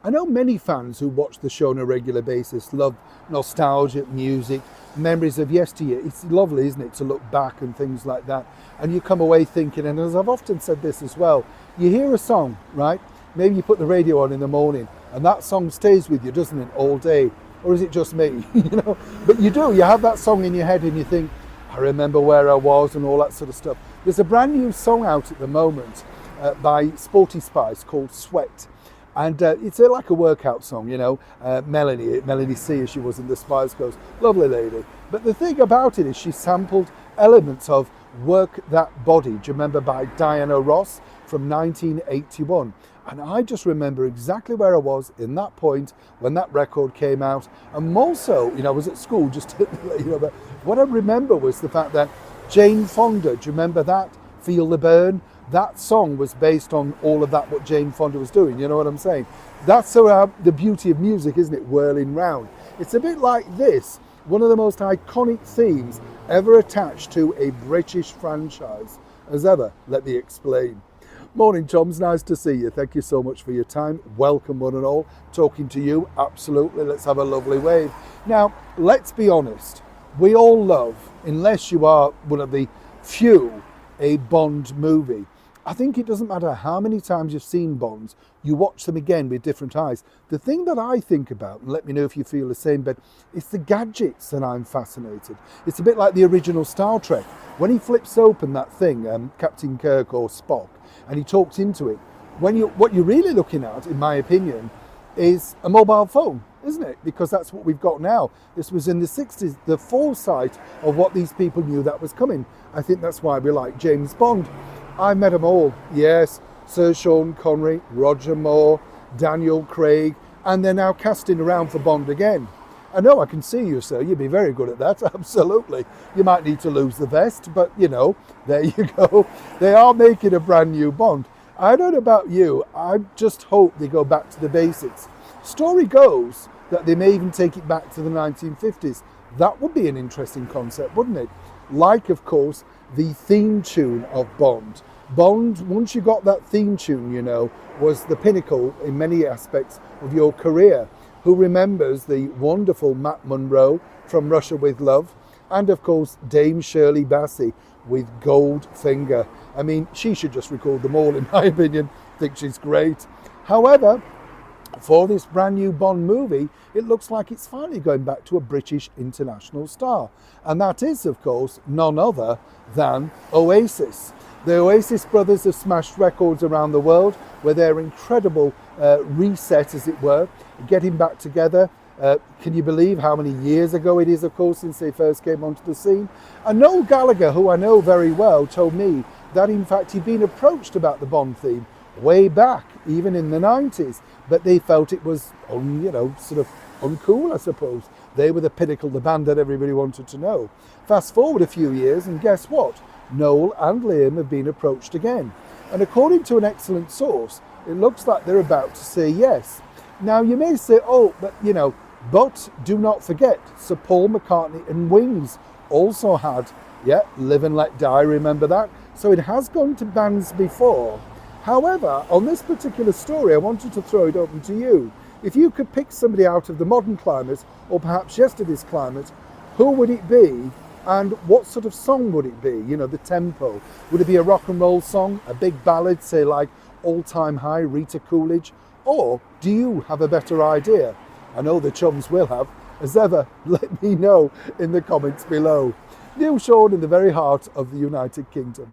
I know many fans who watch the show on a regular basis love nostalgic music, memories of yesteryear. It's lovely, isn't it, to look back and things like that. And you come away thinking, and as I've often said this as well, you hear a song, right? Maybe you put the radio on in the morning and that song stays with you, doesn't it, all day? Or is it just me? But you do, you have that song in your head and you think, I remember where I was and all that sort of stuff. There's a brand new song out at the moment by Sporty Spice called Sweat. And it's like a workout song, Melanie C, as she was in the Spice Girls, lovely lady. But the thing about it is she sampled elements of Work That Body, do you remember, by Diana Ross from 1981. And I just remember exactly where I was in that point when that record came out. And also, I was at school just but what I remember was the fact that Jane Fonda, do you remember that? Feel the Burn? That song was based on all of that, what Jane Fonda was doing, you know what I'm saying? That's the beauty of music, isn't it? Whirling round. It's a bit like this, one of the most iconic themes ever attached to a British franchise as ever. Let me explain. Morning, Toms. Nice to see you. Thank you so much for your time. Welcome, one and all. Talking to you, absolutely. Let's have a lovely wave. Now, let's be honest. We all love, unless you are one of the few, a Bond movie. I think it doesn't matter how many times you've seen Bonds, you watch them again with different eyes. The thing that I think about, and let me know if you feel the same, but it's the gadgets that I'm fascinated. It's a bit like the original Star Trek. When he flips open that thing, Captain Kirk or Spock, and he talks into it, what you're really looking at, in my opinion, is a mobile phone, isn't it? Because that's what we've got now. This was in the 60s, the foresight of what these people knew that was coming. I think that's why we like James Bond. I met them all, yes. Sir Sean Connery, Roger Moore, Daniel Craig, and they're now casting around for Bond again. I know, I can see you, sir. You'd be very good at that, absolutely. You might need to lose the vest, but there you go. They are making a brand new Bond. I don't know about you, I just hope they go back to the basics. Story goes that they may even take it back to the 1950s. That would be an interesting concept, wouldn't it? Like, of course, the theme tune of Bond. Bond, once you got that theme tune, was the pinnacle in many aspects of your career. Who remembers the wonderful Matt Monro from Russia with Love? And of course, Dame Shirley Bassey with Goldfinger. I mean, she should just record them all, in my opinion. I think she's great. However, for this brand new Bond movie, it looks like it's finally going back to a British international star. And that is, of course, none other than Oasis. The Oasis brothers have smashed records around the world with their incredible reset, as it were, getting back together. Can you believe how many years ago it is, of course, since they first came onto the scene? And Noel Gallagher, who I know very well, told me that, in fact, he'd been approached about the Bond theme way back, even in the 90s, but they felt it was, sort of uncool, I suppose. They were the pinnacle, the band that everybody wanted to know. Fast forward a few years, and guess what? Noel and Liam have been approached again. And according to an excellent source, it looks like they're about to say yes. Now, you may say, but do not forget, Sir Paul McCartney and Wings also had, Live and Let Die, remember that? So it has gone to bands before. However, on this particular story, I wanted to throw it open to you. If you could pick somebody out of the modern climate, or perhaps yesterday's climate, who would it be? And what sort of song would it be? The tempo. Would it be a rock and roll song, a big ballad, say like All Time High, Rita Coolidge? Or do you have a better idea? I know the chums will have. As ever, let me know in the comments below. Neil Sean in the very heart of the United Kingdom.